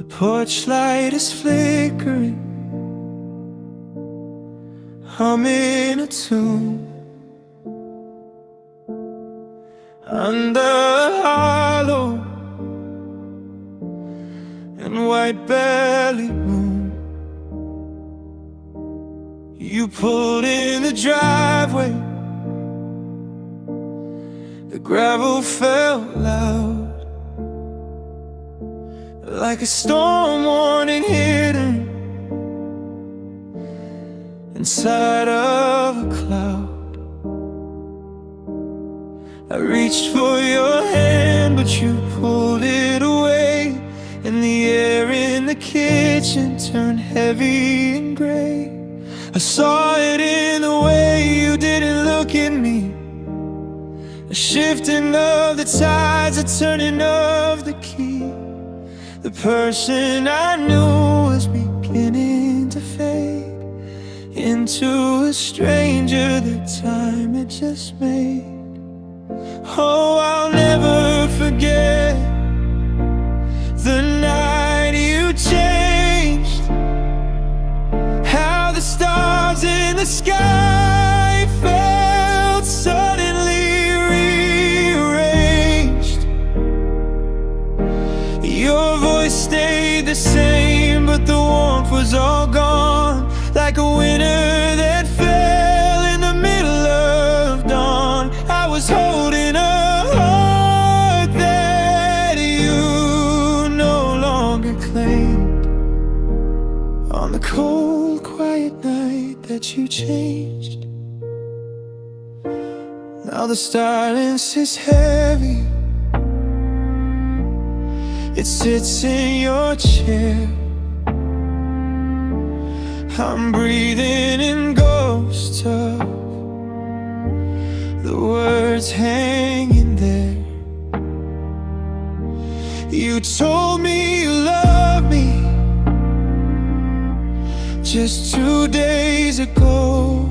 The porch light is flickering, humming a tune under a hollow and white belly moon. You pulled in the driveway, the gravel felt loud, like a storm warning hidden inside of a cloud. I reached for your hand, but you pulled it away, and the air in the kitchen turned heavy and gray. I saw it in the way you didn't look at me, a shifting of the tides, a turning of the key. The person I knew was beginning to fade into a stranger that time had just made. Oh, I'll never forget the night you changed, how the stars in the sky felt suddenly rearranged. Your voice stayed the same, but the warmth was all gone, like a winter that fell in the middle of dawn. I was holding a heart that you no longer claimed, on the cold, quiet night that you changed. Now the silence is heavy, it sits in your chair. I'm breathing in ghost of the words hanging there. You told me you loved me just 2 days ago,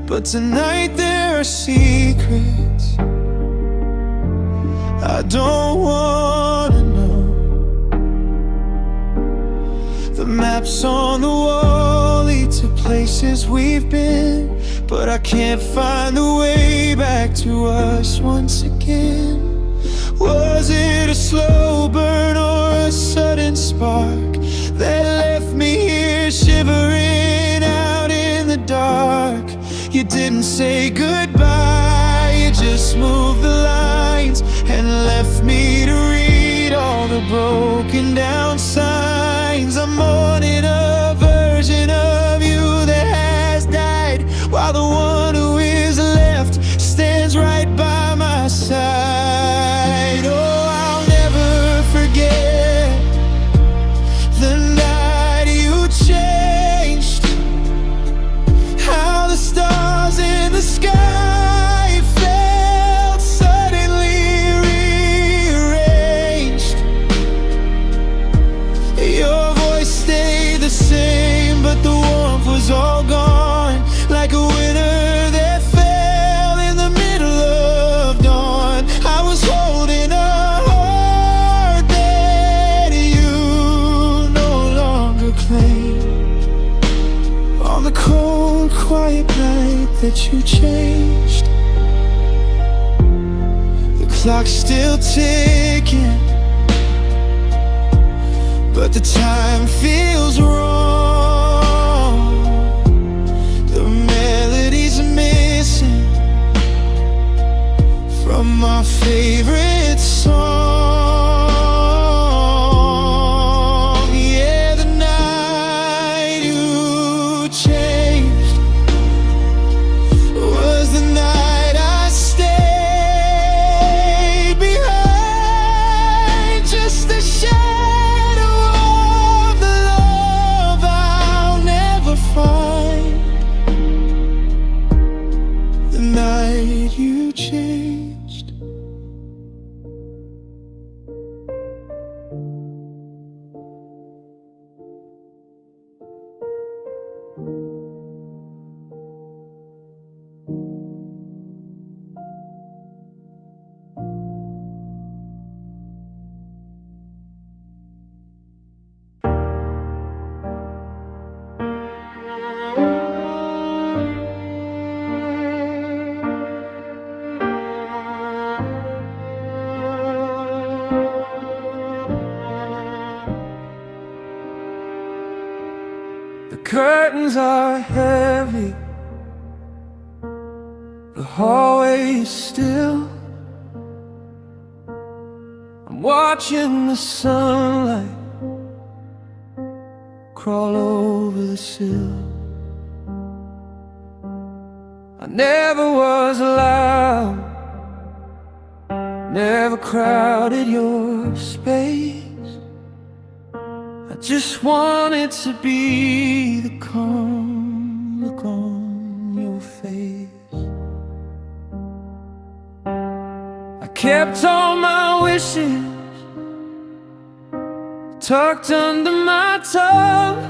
but tonight there are secrets I don't wanna know. The maps on the wall lead to places we've been, but I can't find the way back to us once again. Was it a slow burn or a sudden spark that left me here shivering out in the dark? You didn't say goodbye, you just moved the lines and left me to read all the broken down signs. I'm mourning a version of you that has died, while the one who is left stands right by my side. Oh, I'll never forget the night you changed, how the stars in the sky felt suddenly rearranged. Your voice stayed the same, but the warmth was all gone, like a winter that fell in the middle of dawn. I was holding a heart that you no longer claimed, on the cold, quiet night that you changed. The clock's still ticking, but the time feels wrong. The melody's missing from my favorite song. Yeah, the night you changed was the night I stayed behind, just a shadow of the love I'll never find. The night you changed. curtains are heavy, the hallway is still. I'm watching the sunlight crawl over the sill. I never was loud, never crowded your space. I just wanted to be the calm look on your face. I kept all my wishes tucked under my tongue,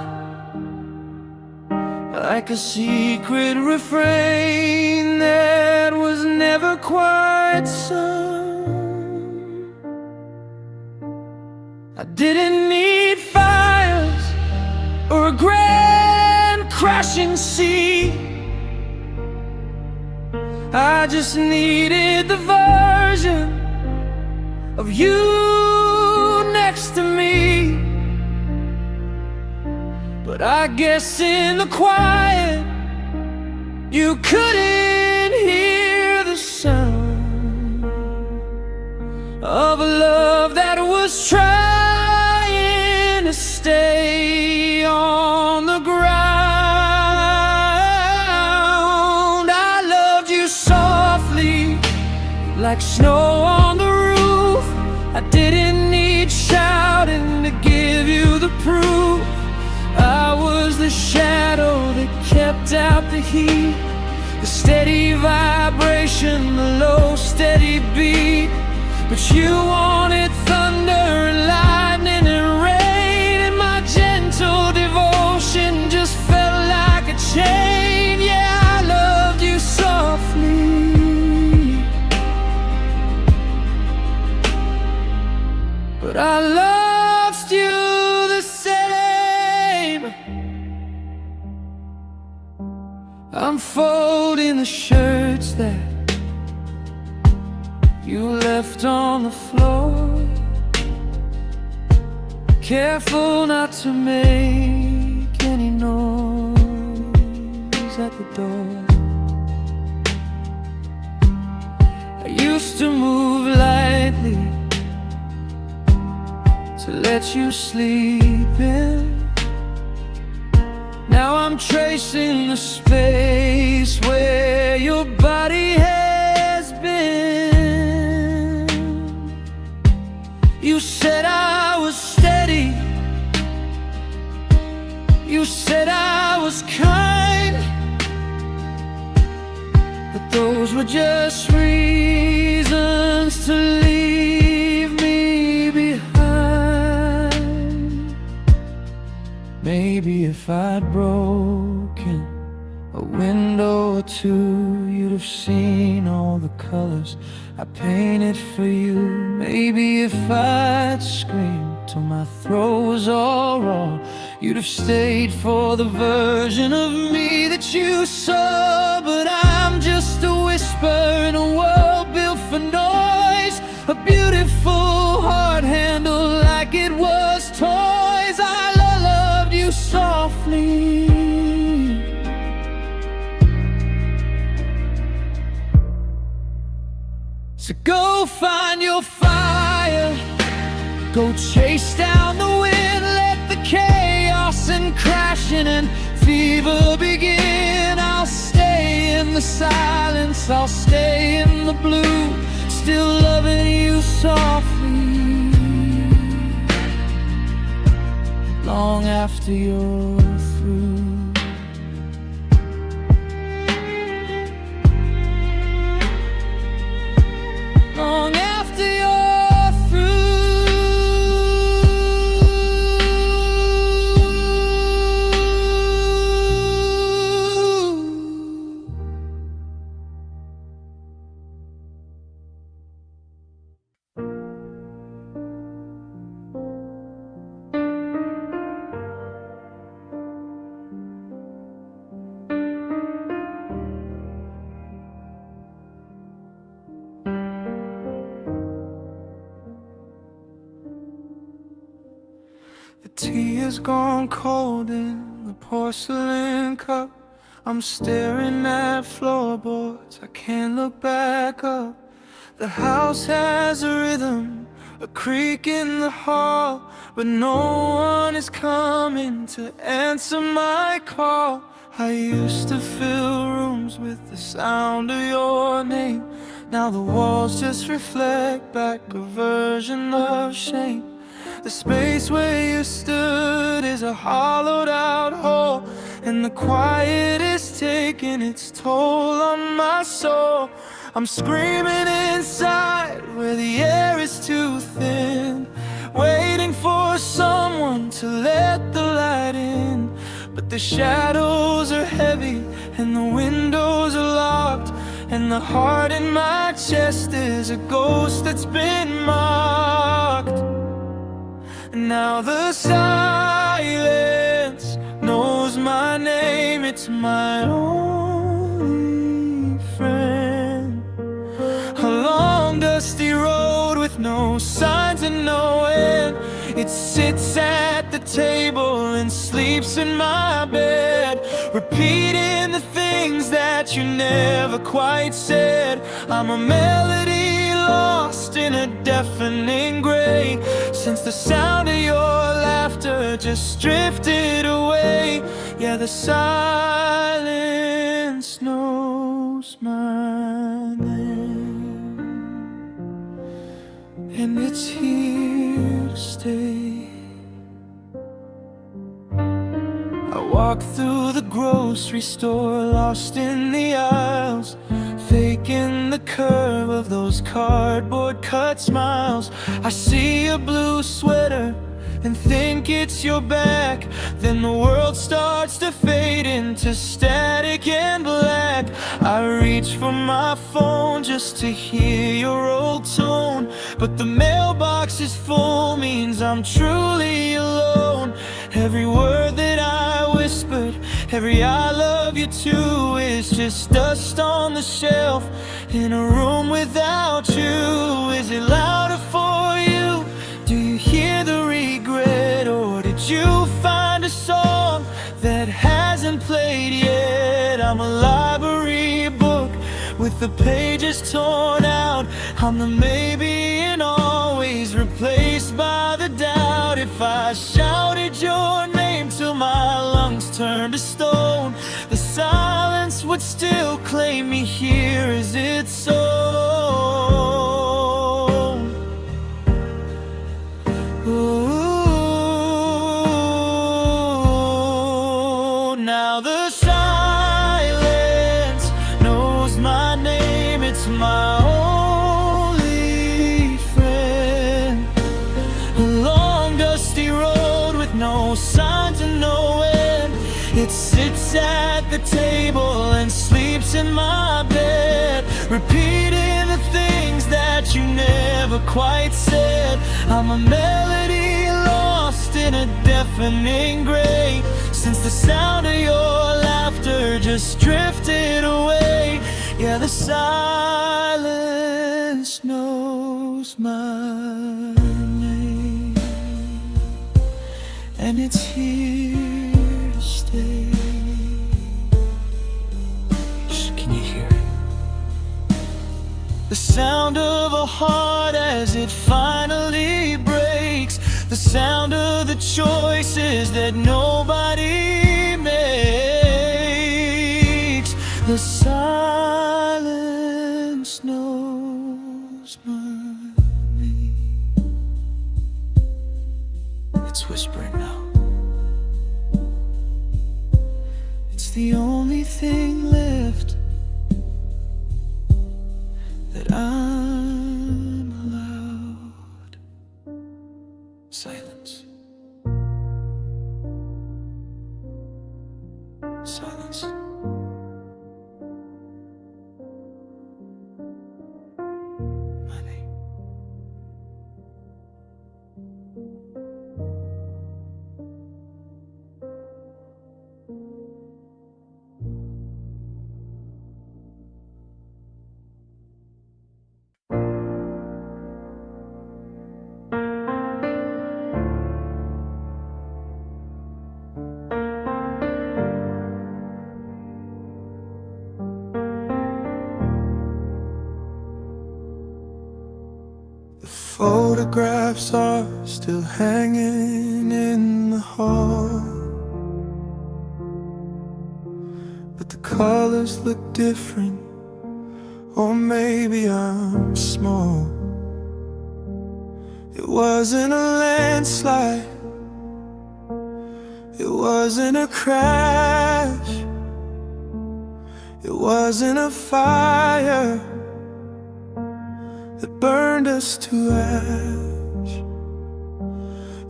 like a secret refrain that was never quite sung. I didn't need fires or a grand crashing sea. I just needed the version of you next to me. But I guess in the quiet you couldn't hear the sound of a love that was trying to stay on the ground. I loved you softly, like snow on the roof. I didn't need shouting to give you the proof. I was the shadow that kept out the heat, the steady vibration, the low steady beat. But you wanted thunder and lightning and rain, and my gentle devotion just felt like a chain. Yeah, I loved you softly, but I lost you the same. I'm folding the shirts that you left on the floor, careful not to make any noise at the door. I used to move lightly to let you sleep in. Now I'm tracing the space where your body has been. You said I was steady, you said I was kind, but those were just reasons to leave me behind. Maybe if I'd broken a window or two, you'd have seen all the colors I painted for you. Maybe if I'd screamed till my throat was all raw, you'd have stayed for the version of me that you saw. But I'm just a whisper in a world built for noise, a beautiful heart handled like it was toys. I loved you softly, so go find your fire, go chase down the wind, let the chaos and crashing and fever begin. I'll stay in the silence, I'll stay in the blue, still loving you softly, long after you're through. Long after you're The tea has gone cold in the porcelain cup. I'm staring at floorboards, I can't look back up. The house has a rhythm, a creak in the hall, but no one is coming to answer my call. I used to fill rooms with the sound of your name. Now the walls just reflect back a version of shame. The space where you stood is a hollowed out hole, and the quiet is taking its toll on my soul. I'm screaming inside where the air is too thin, waiting for someone to let the light in. But the shadows are heavy and the windows are locked, and the heart in my chest is a ghost that's been mocked. Now the silence knows my name, it's my only friend. A long dusty road with no signs and no end. It sits at the table and sleeps in my bed, repeating the things that you never quite said. I'm a melody lost in a deafening gray, since the sound of your laughter just drifted away. Yeah, the silence knows my name, and it's here to stay. I walk through the grocery store, lost in the aisles, faking the curve of those cardboard cut smiles. I see a blue sweater and think it's your back. Then the world starts to fade into static and black. I reach for my phone just to hear your old tone, but the mailbox is full, means I'm truly alone. Every word that I whispered, every I love you too, is just dust on the shelf in a room without you. Is it louder for you? Do you hear the regret? Or did you find a song that hasn't played yet? I'm a library book with the pages torn out. I'm the maybe and always replaced by the doubt. If I shouted your name till my lungs turned to stone, the silence would still claim me here as its own. Ooh, now the silence knows my name, it's my only friend. A long dusty road with no signs and no end. It sits at the table and sleeps in my bed, repeating the things that you never quite said. I'm a melody lost in a deafening gray, since the sound of your laughter just drifted away. Yeah, the silence knows my name, and it's here to stay. Can you hear it? The sound of a heart as it finally breaks, the sound of the choices that nobody makes. The silence knows my name. It's whispering now. It's the only thing left that I'm allowed. Silence. Silence. My name. Photographs are still hanging in the hall, but the colors look different. Or maybe I'm small. It wasn't a landslide, it wasn't a crash, it wasn't a fire that burned us to ash.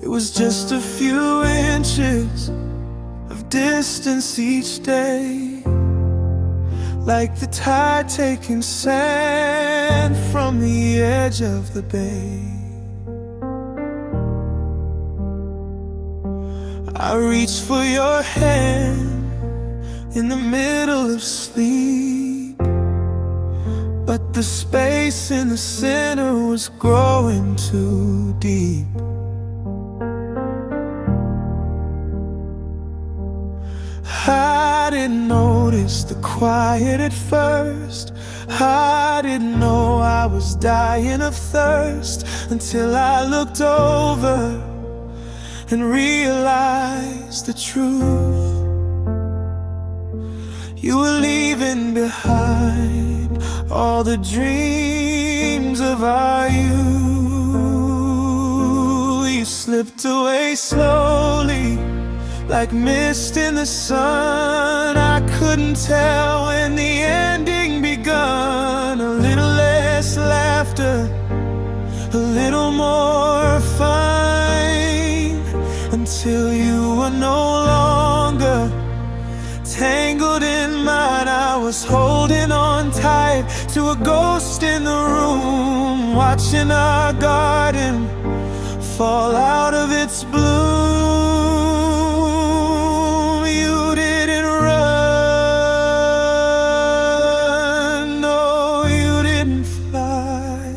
It was just a few inches of distance each day, like the tide taking sand from the edge of the bay. I reached for your hand in the middle of sleep, but the space in the center was growing too deep. I didn't notice the quiet at first. I didn't know I was dying of thirst until I looked over and realized the truth. You were leaving behind all the dreams of our youth. You slipped away slowly, like mist in the sun. I couldn't tell when the ending begun. A little less laughter, a little more fine, until you were no longer tangled in mine. I was holding on tight to a ghost in the room, watching our garden fall out of its bloom. You didn't run, no, you didn't fly.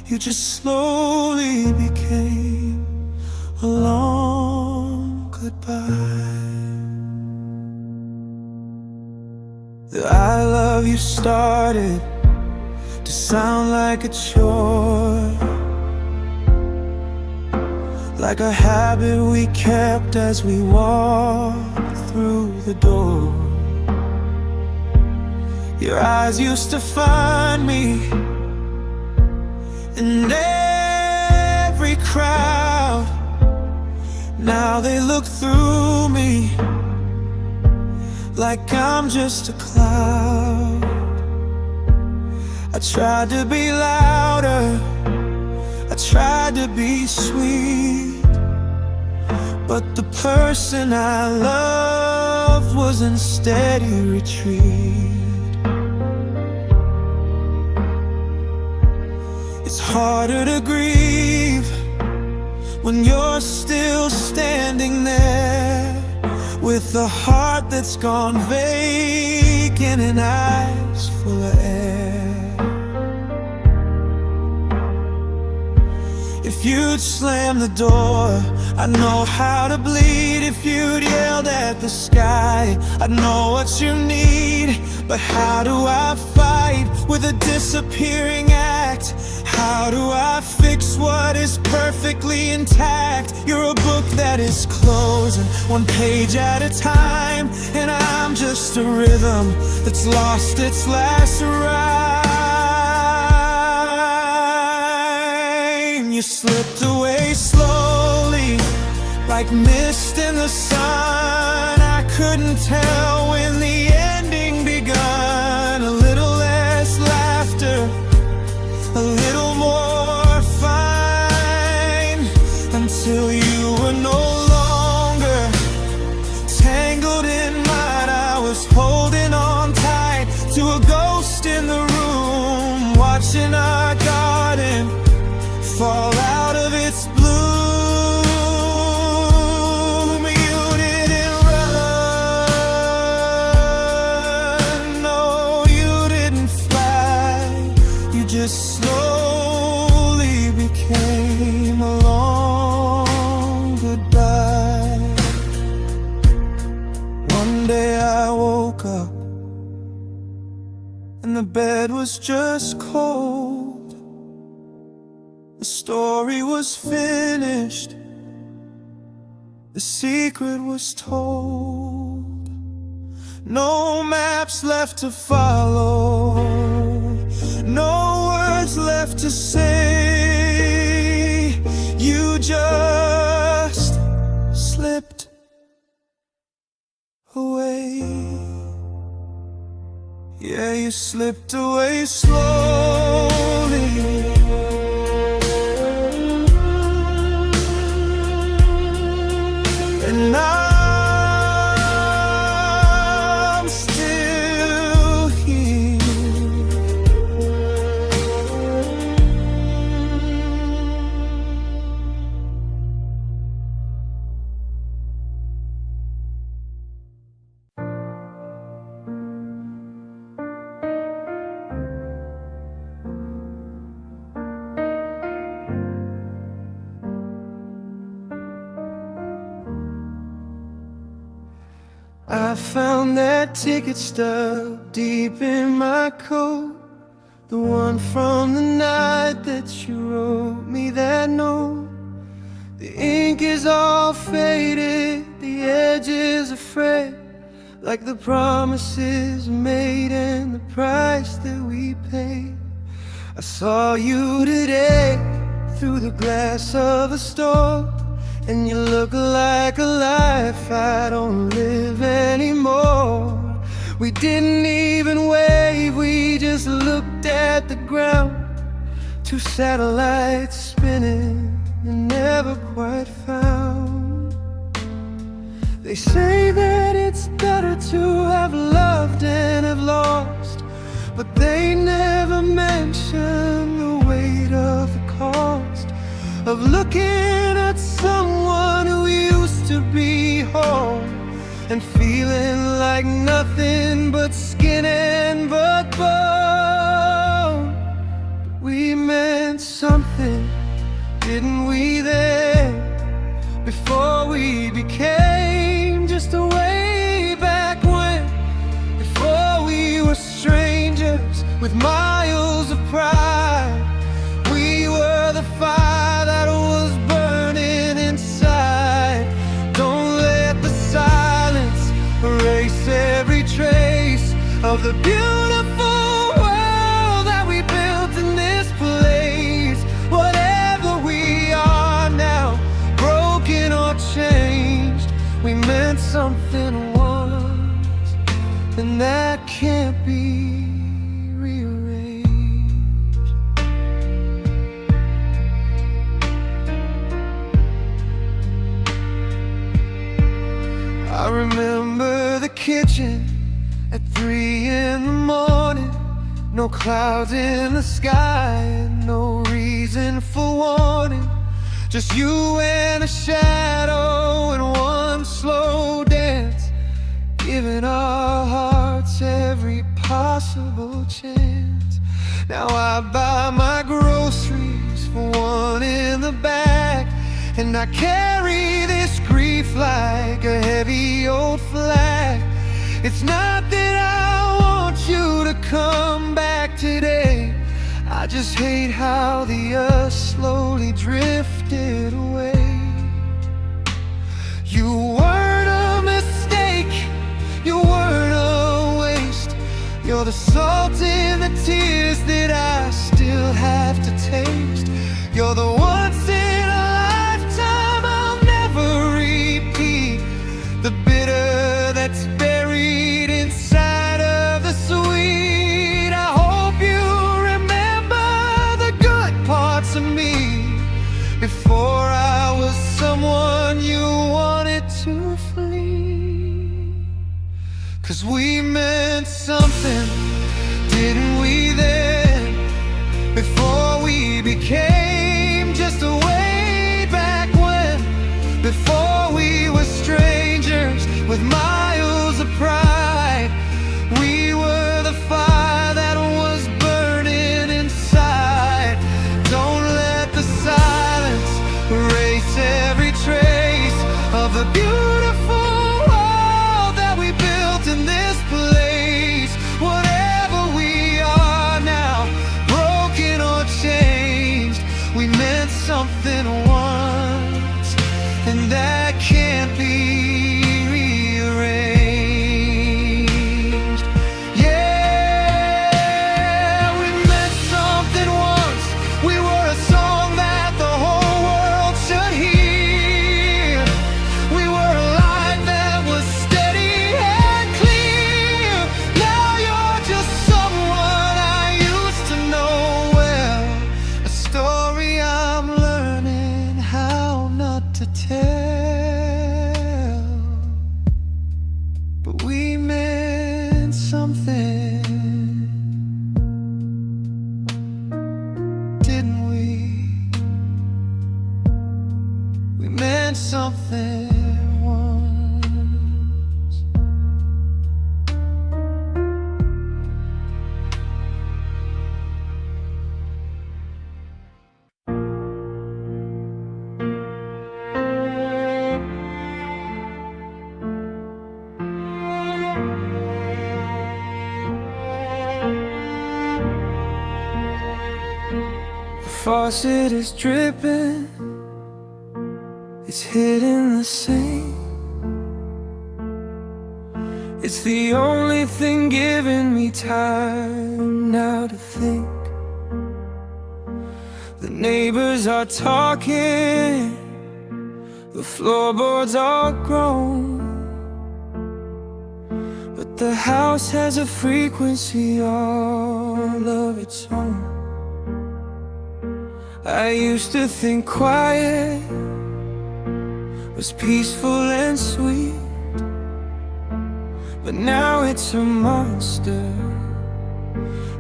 You just slowly became a long goodbye. The I love you started to sound like a chore, like a habit we kept as we walked through the door. Your eyes used to find me in every crowd. Now they look through me like I'm just a cloud. I tried to be louder, I tried to be sweet, but the person I loved was in steady retreat. It's harder to grieve when you're still standing there, with a heart that's gone vacant and eyes full of air. If you'd slam the door, I'd know how to bleed. If you'd yelled at the sky, I'd know what you need. But how do I fight with a disappearing act? How do I fix what is perfectly intact? You're a book that is closing, one page at a time, and I'm just a rhythm that's lost its last rhyme. You slipped away slowly, like mist in the sun. I couldn't tell when the ending begun. A little less laughter, a little more fine, until you were no longer tangled in mine. I was holding on tight to a ghost in the room, watching our garden fall out of its bloom. You didn't run, no, you didn't fly. You just slowly became a long goodbye. One day I woke up and the bed was just cold, The story was finished, the secret was told. No maps left to follow, no words left to say. You just slipped away. Yeah, you slipped away slowly. And I'm still here. I found that ticket stuck deep in my coat, the one from the night that you wrote me that note. The ink is all faded, the edges are frayed, like the promises made and the price that we paid. I saw you today through the glass of a store, and you look like a life I don't live anymore. We didn't even wave, we just looked at the ground. Two satellites spinning and never quite found. They say that it's better to have loved and have lost, but they never mention the weight of the cost of looking at someone who used to be home and feeling like nothing but skin and but bone. But we meant something, didn't we then? Before we became just a way back when, before we were strangers with miles of pride. We were the fire that was burning inside. Don't let the silence erase every trace of the beautiful world that we built in this place. Whatever we are now, broken or changed, we meant something once, and that can't be I remember the kitchen at 3 in the morning. No clouds in the sky and no reason for warning. Just you and a shadow and one slow dance, giving our hearts every possible chance. Now I buy my groceries for one in the back, and I carry this grief like a heavy old flag. It's not that I want you to come back today, I just hate how the us slowly drifted away. You weren't a mistake, you weren't a waste. You're the salt in the tears that I still have to taste. You're the once in a lifetime I'll never repeat, the bitter that's buried inside of the sweet. I hope you remember the good parts of me, before I was someone you wanted to flee. 'Cause we meant something, didn't we then? Before we became just a way back when, before we were strangers with miles of pride. We were the fire that was burning inside. Don't let the silence erase every trace of the beautiful world that we built in this place. Whatever we are now, something once, and that can't be rearranged. Yeah, we meant something once. We were a song that the whole world should hear. We were a light that was steady and clear. Now you're just someone I used to know well, a story I'm learning how not to tell. But we meant something, didn't we? We meant something once. The faucet is dripping, it's hitting the sink. It's the only thing giving me time now to think. The neighbors are talking, the floorboards are grown, but the house has a frequency all of its own. I used to think quiet was peaceful and sweet, but now it's a monster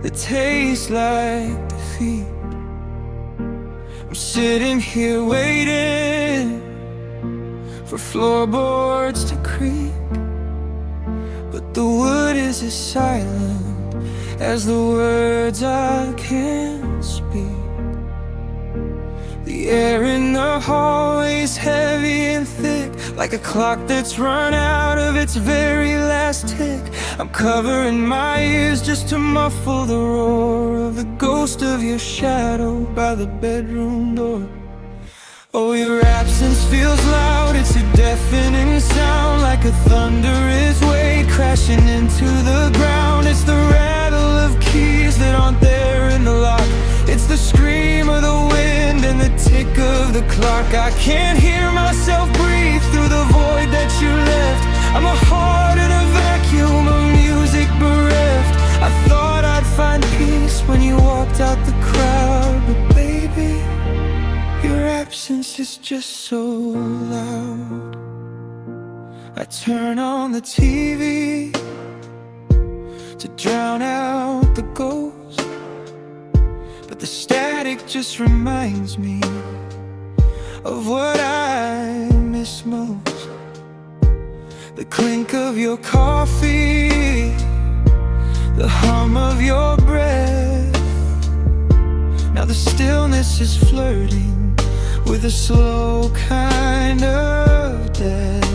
that tastes like defeat. I'm sitting here waiting for floorboards to creak, but the wood is as silent as the words I can't speak. The air in the hallway's heavy and thick, like a clock that's run out of its very last tick. I'm covering my ears just to muffle the roar of the ghost of your shadow by the bedroom door. Oh, your absence feels loud, it's a deafening sound, like a thunderous wave crashing into the ground. It's the rattle of keys that aren't there in the lock. It's the scream of the wind and the tick of the clock. I can't hear myself breathe through the void that you left. I'm a heart in a vacuum of music bereft. I thought I'd find peace when you walked out the crowd, but baby, your absence is just so loud. I turn on the TV to drown out the ghost, but the static just reminds me of what I miss most. The clink of your coffee, the hum of your breath. Now the stillness is flirting with a slow kind of death.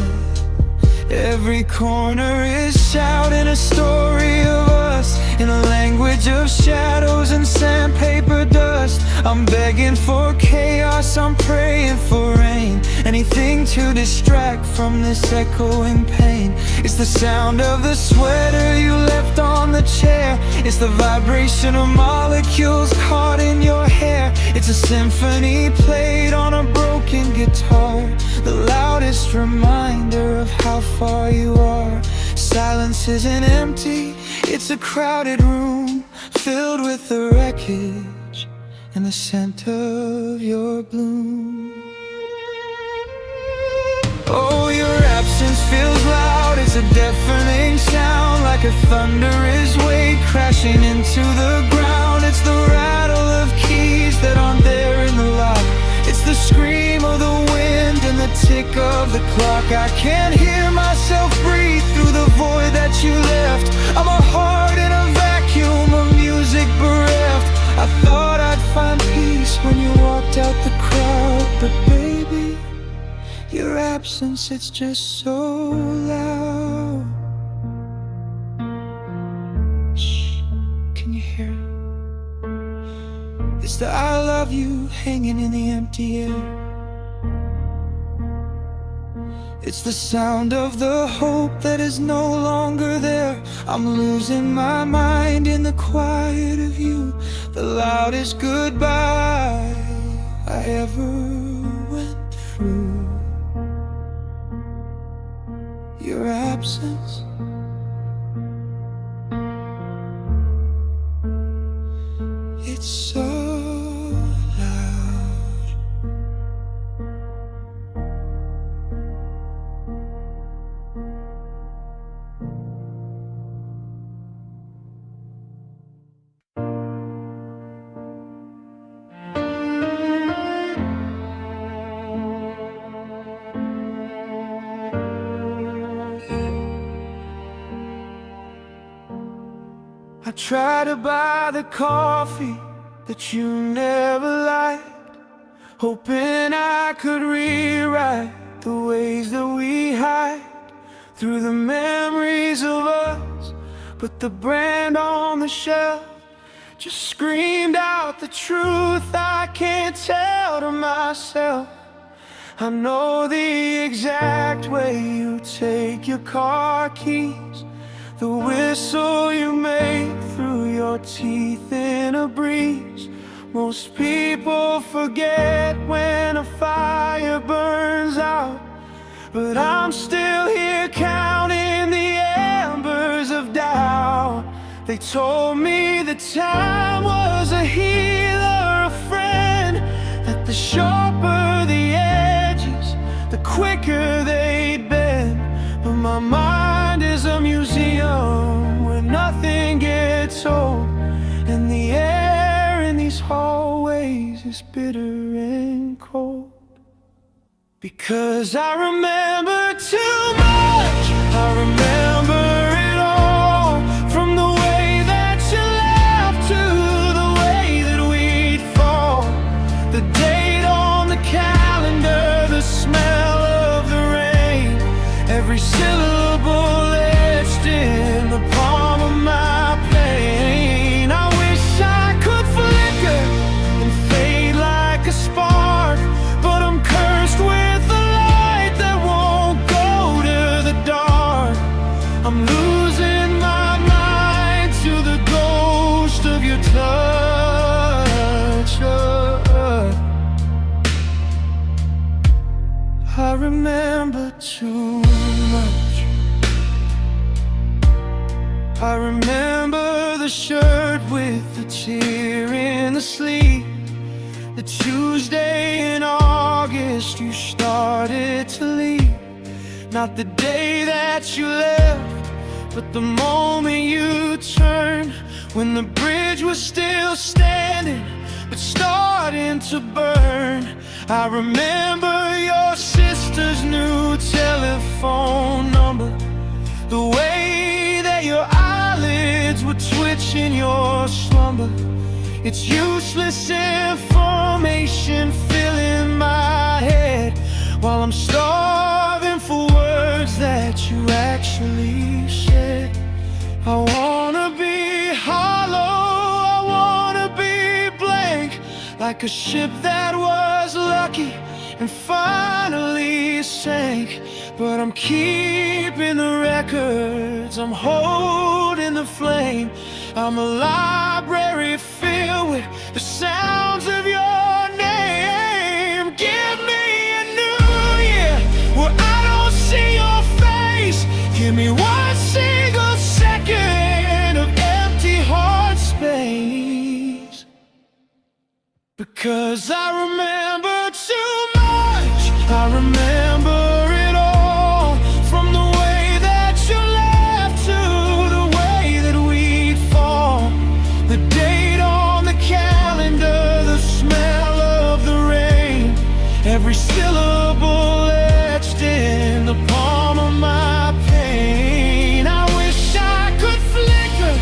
Every corner is shouting a story of us in a language of shadows and sandpaper dust. I'm begging for chaos, I'm praying for rain, anything to distract from this echoing pain. It's the sound of the sweater you left on the chair. It's the vibration of molecules caught in your hair. It's a symphony played on a broken guitar, the loudest reminder of how far you are. Silence isn't empty, it's a crowded room filled with the wreckage and the scent of your bloom. Oh, your absence feels loud, it's a deafening sound, like a thunderous wave crashing into the ground. It's the rattle of keys that aren't there in the lock. It's the scream of the wind and the tick of the clock. I can't hear myself breathe through the void that you left. I'm a heart in a vacuum of music bereft. I thought I'd find peace when you walked out the crowd, but baby, your absence, it's just so loud. Shh, can you hear it? It's the I love you hanging in the empty air. It's the sound of the hope that is no longer there. I'm losing my mind in the quiet of you, the loudest goodbye I ever went through. Your absence, it's so loud. I try to buy the coffee that you never liked, hoping I could rewrite the ways that we hide through the memories of us. But the brand on the shelf just screamed out the truth I can't tell to myself. I know the exact way you take your car keys, the whistle you make through your teeth in a breeze. Most people forget when a fire burns out, but I'm still here counting the embers of doubt. They told me that time was a healer, a friend, that the sharper the edges, the quicker they'd bend. But my mind is a museum where nothing gets old, and the air in these hallways is bitter and cold. Because I remember too much, I remember it all, from the way that you laughed to the way that we'd fall. The date on the calendar, the smell of the rain, every syllable etched in the palm of my pain. I wish I could flicker and fade like a spark, but I'm cursed with the light that won't go to the dark. I'm losing my mind to the ghost of your touch. I remember too much. I remember the shirt with the tear in the sleeve, the Tuesday in August you started to leave. Not the day that you left, but the moment you turned, when the bridge was still standing but starting to burn. I remember your sister's new telephone number, the way that your eyelids would twitch in your slumber. It's useless information filling my head while I'm starving for words that you actually said. I wanna be hollow, I wanna be blank, like a ship that was lucky and finally sank. But I'm keeping the records, I'm holding the flame. I'm a library filled with the sounds of your name. Give me a new year where I don't see your face. Give me one single second of empty heart space. Because I remember too much, I remember it all, from the way that you laughed to the way that we'd fall. The date on the calendar, the smell of the rain, every syllable etched in the palm of my pain. I wish I could flicker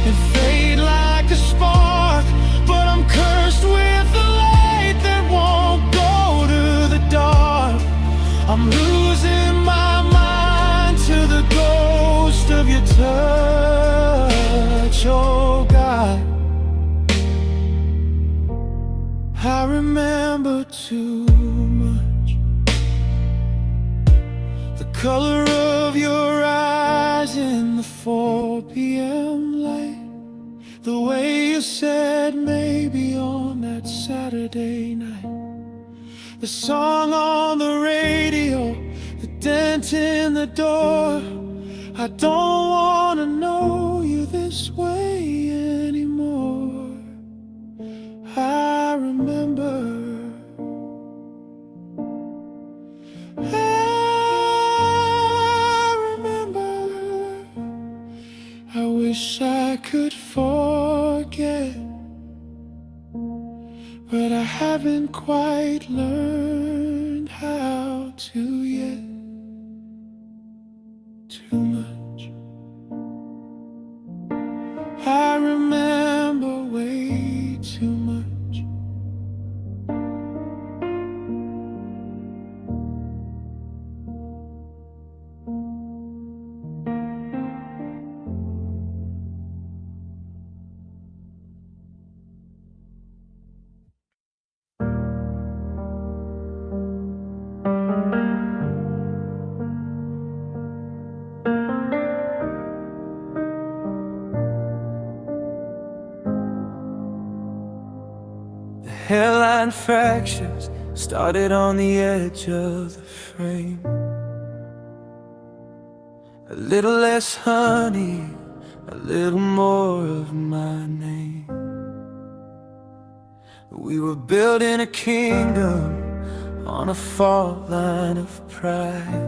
and fade like a spark, but I'm cursed with the light that won't go to the dark. I'm losing my mind to the ghost of your touch, oh God. too much. The color of your eyes in the 4 p.m. light, the way you said maybe on that Saturday night, the song on the radio, the dent in the door. I don't wanna know you this way anymore. I remember I wish I could forget, but I haven't quite learned how to yet. Too much. I remember way too much. Hairline fractures started on the edge of the frame. A little less honey, a little more of my name. We were building a kingdom on a fault line of pride,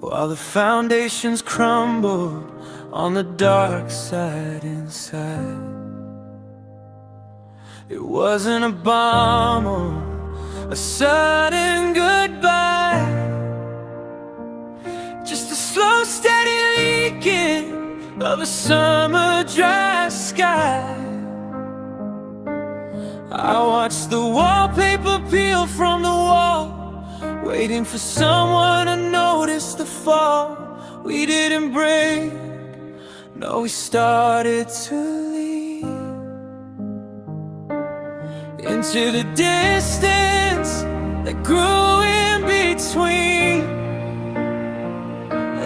while the foundations crumbled on the dark side inside. It wasn't a bomb or a sudden goodbye, just a slow, steady leaking of a summer dry sky. I watched the wallpaper peel from the wall, waiting for someone to notice the fall. We didn't break, no, we started to leave into the distance that grew in between,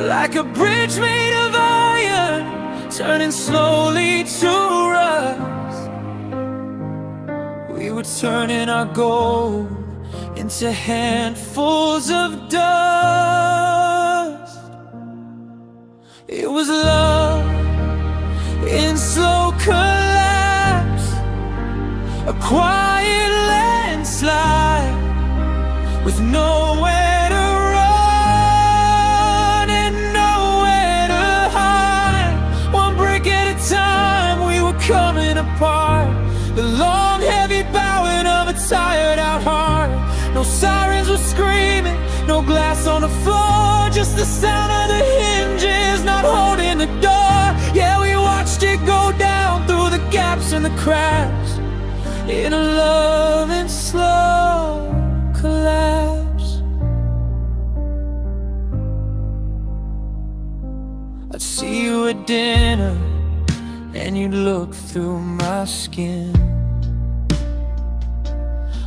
like a bridge made of iron, turning slowly to rust. We were turning our gold into handfuls of dust. It was love in slow collapse, a quiet landslide with nowhere to run and nowhere to hide. One brick at a time, we were coming apart, the long heavy bowing of a tired out heart. No sirens were screaming, no glass on the floor, just the sound of the hinges not holding the door. Yeah, we watched it go down through the gaps and the cracks, in a loving slow collapse. I'd see you at dinner and you'd look through my skin,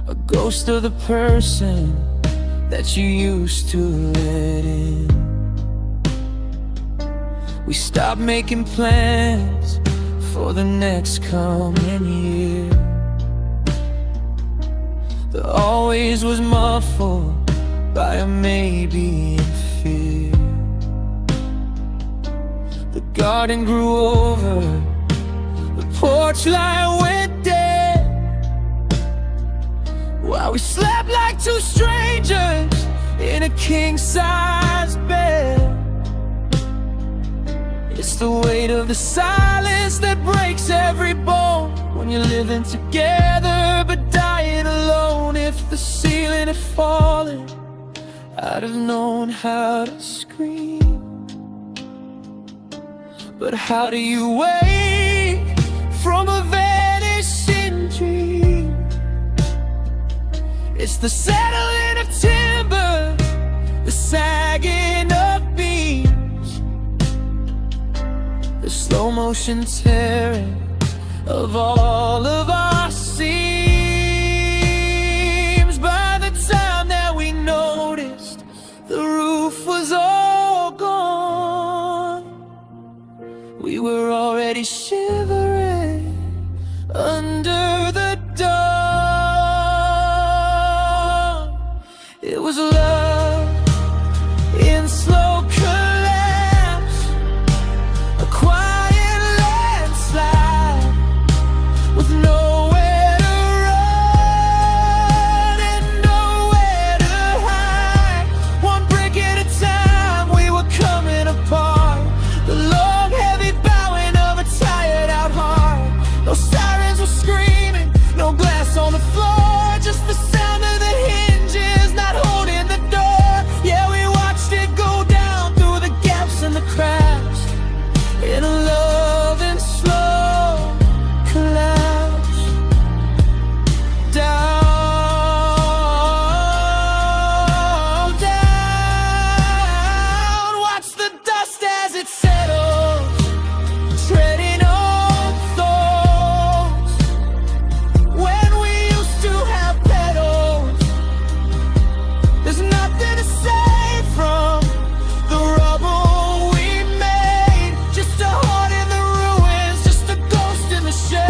a ghost of the person that you used to let in. We stopped making plans for the next coming year. The always was muffled by a maybe and fear. The garden grew over, the porch light went dead, while we slept like two strangers in a king-size bed. It's the weight of the silence that breaks every bone when you're living together but dying alone. If the ceiling had fallen, I'd have known how to scream. But how do you wake from a vanishing dream? It's the settling of timber, the sagging of beams, the slow motion tearing of all of our seams. was love in slow collapse, a quiet landslide with nowhere to run and nowhere to hide. One brick at a time, we were coming apart. The long, heavy bowing of a tired out heart. No sirens were screaming, no glass on the floor, just the sound of the hinges not holding the door. Yeah, we watched it go down through the gaps and the cracks in a love and slow collapse. Down, down. Watch the dust as it settles, treading on thorns. When we used to have petals, there's nothing to save from the rubble we made. Just a heart in the ruins, just a ghost in the shade.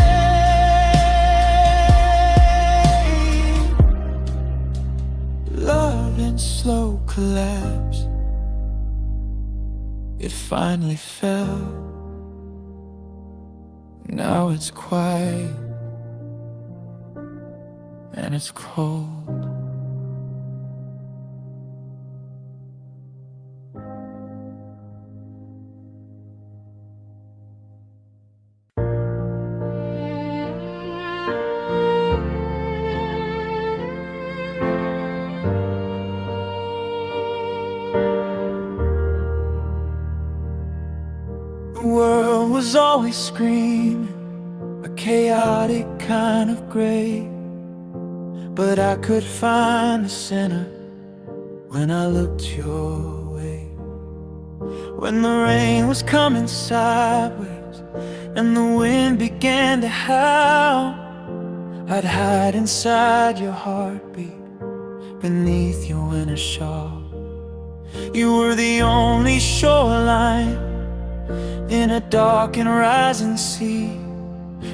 Love in slow collapse, it finally fell. Now it's quiet and it's cold. The world was always screaming, a chaotic kind of gray, but I could find the center when I looked your way. When the rain was coming sideways and the wind began to howl, I'd hide inside your heartbeat beneath your winter shawl. You were the only shoreline in a dark and rising sea,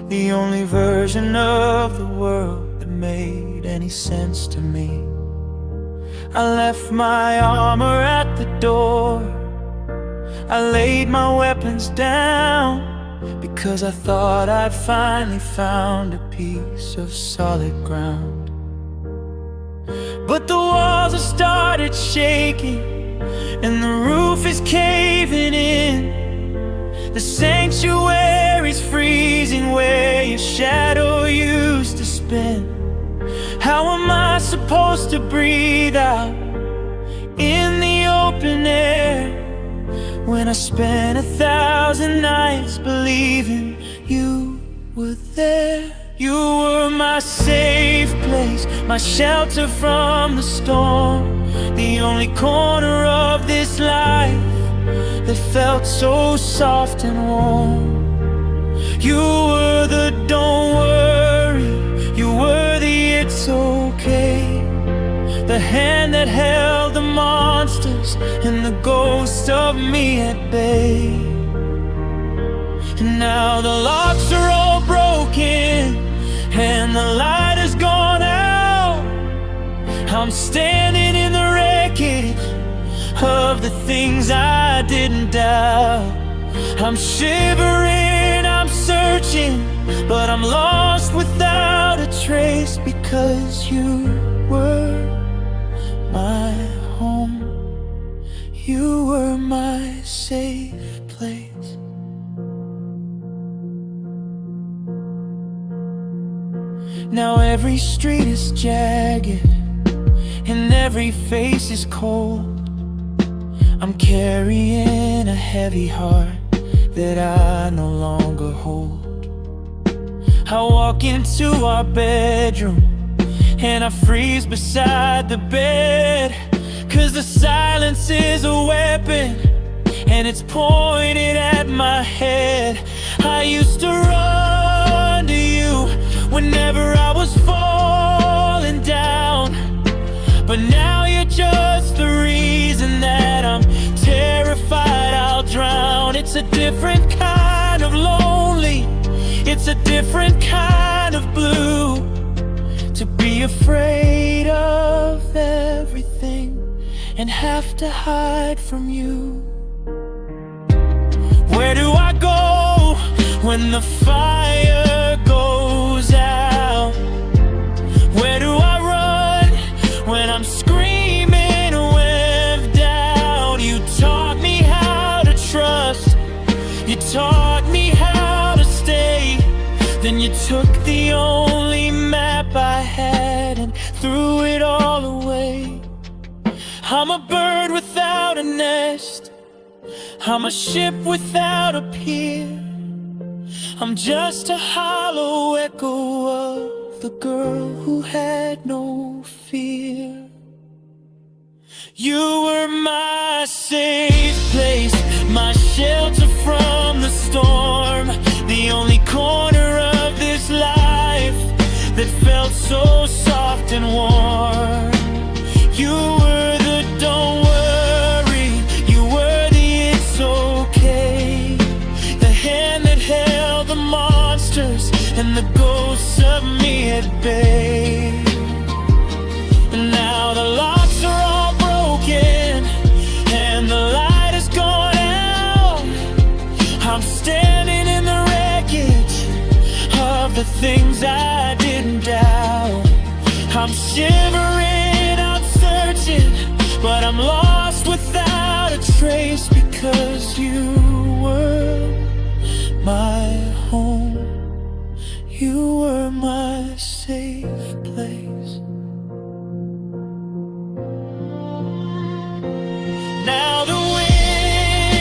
the only version of the world that made any sense to me. I left my armor at the door, I laid my weapons down, because I thought I'd finally found a piece of solid ground. But the walls have started shaking and the roof is caving in. The sanctuary's freezing where your shadow used to spin. How am I supposed to breathe out in the open air when I spent 1,000 nights believing you were there? You were my safe place, my shelter from the storm, the only corner of this life that felt so soft and warm. You were the don't worry, you were the it's okay, the hand that held the monsters and the ghost of me at bay. And now the locks are all broken and the light has gone out. I'm standing in the wreckage of the things I didn't doubt. I'm shivering, I'm searching, but I'm lost without a trace, because you were my home, you were my safe place. Now every street is jagged and every face is cold. I'm carrying a heavy heart that I no longer hold. I walk into our bedroom and I freeze beside the bed, 'cause the silence is a weapon and it's pointed at my head. I used to run to you whenever I was falling down, but now you're just the reason that I'm terrified I'll drown. It's a different kind of lonely, it's a different kind of blue, to be afraid of everything and have to hide from you. Where do I go when the fire goes out? Where do I run when I'm screaming with doubt? You taught me how to trust, you taught me how to stay. Then you took the only map I had and threw it all away. I'm a bird without a nest, I'm a ship without a pier, I'm just a hollow echo of the girl who had no fear. You were my safe place, my shelter from the storm, the only corner of this life that felt so soft and warm. You were the don't worry, you were the it's okay, the hand that held the monsters and the ghosts of me at bay. And now the locks are all broken and the light has gone out. I'm standing in the wreckage of the things I didn't doubt. I'm shivering, I'm searching, but I'm lost without a trace, because you were my home, you were my safe place. Now the wind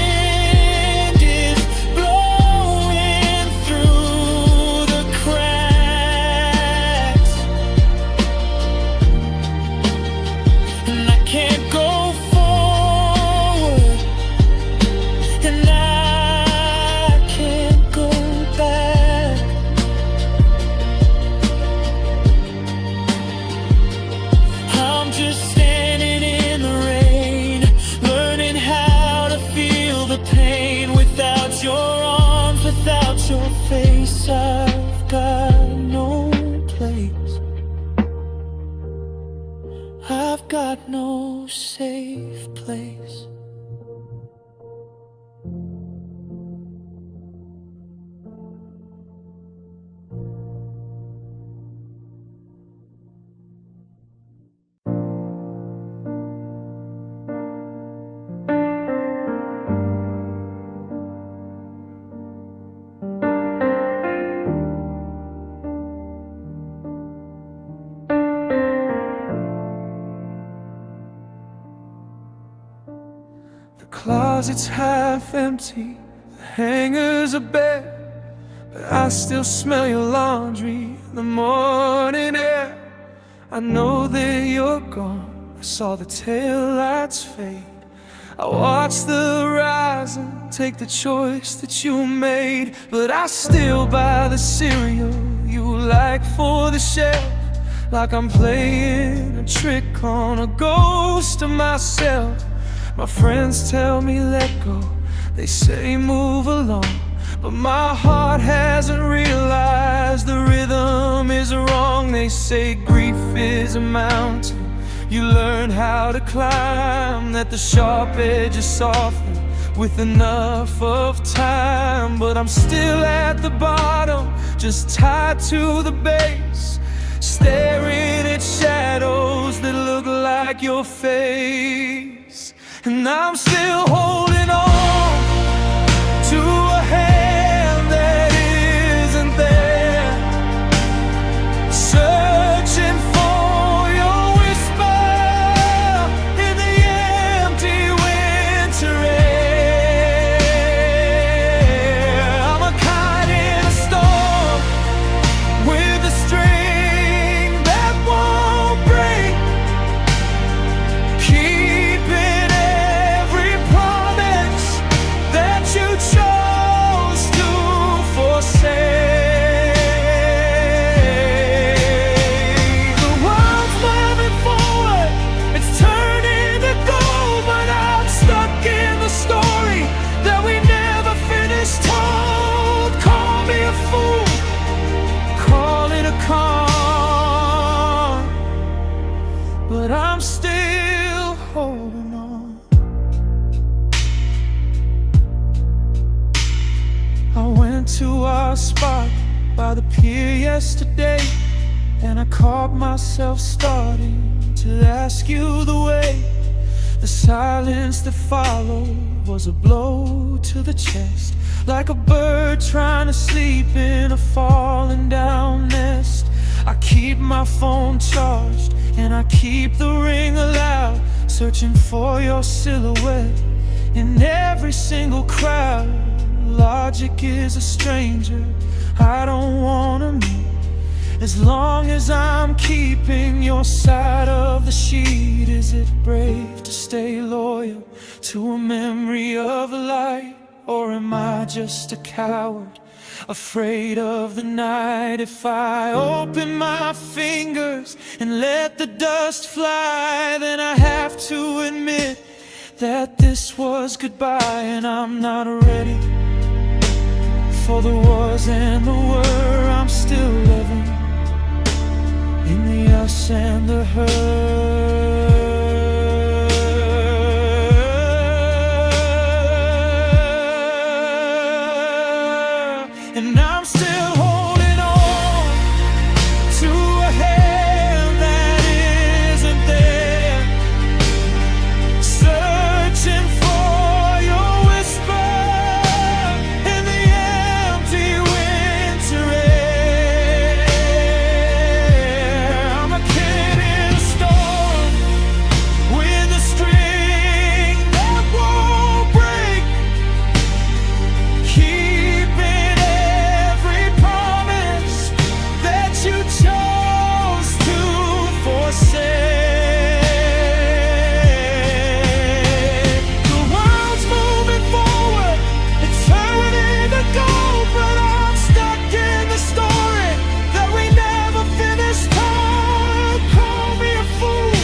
is blowing through the cracks, and I can't go forward, and I can't go back. I'm just standing in the rain, learning how to feel the pain. Without your arms, without your face, I've got no place, I've got no safe place. The closet's half empty, the hangers are bare, but I still smell your laundry in the morning air. I know that you're gone, I saw the taillights fade, I watched the horizon take the choice that you made. But I still buy the cereal you like for the shelf, like I'm playing a trick on a ghost of myself. My friends tell me let go, they say move along, but my heart hasn't realized the rhythm is wrong. They say grief is a mountain you learn how to climb, that the sharp edge is softened with enough of time. But I'm still at the bottom, just tied to the base, staring at shadows that look like your face. And I'm still holding on to a hand that isn't there, searching for your whisper in the empty winter air. I'm a kite in a storm with a string that won't break, keeping every promise that you chose to forsake. The world's moving forward, it's turning to gold, but I'm stuck in the story that we never finished told. Call me a fool, call it a con, but I'm still holding car spot by the pier yesterday, and I caught myself starting to ask you the way. The silence that followed was a blow to the chest, like a bird trying to sleep in a falling down nest. I keep my phone charged and I keep the ring alive, searching for your silhouette in every single crowd. Logic is a stranger I don't wanna meet, as long as I'm keeping your side of the sheet. Is it brave to stay loyal to a memory of a lie, or am I just a coward, afraid of the night? If I open my fingers and let the dust fly, then I have to admit that this was goodbye. And I'm not ready for the was and the were. I'm still living in the us and the her. And I'm still holding on to a hand that isn't there, searching for your whisper in the empty winter air. I'm a kid in a storm with a string that won't break, keeping every promise that you chose to forsake. The world's moving forward, it's turning to gold, but I'm stuck in the story that we never finished told. Call me a fool,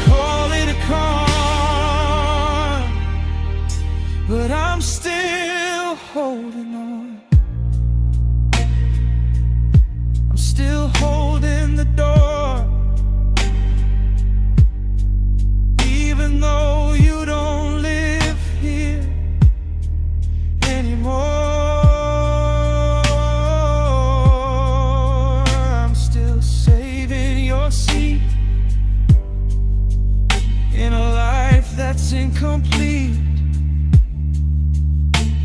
call it a con, but I'm still holding on. I'm still holding the door, even though you don't live here anymore. I'm still saving your seat in a life that's incomplete.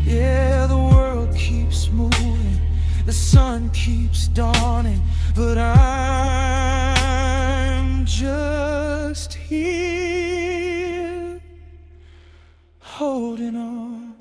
Yeah, the world keeps moving, the sun keeps dawning, but I'm just here holding on.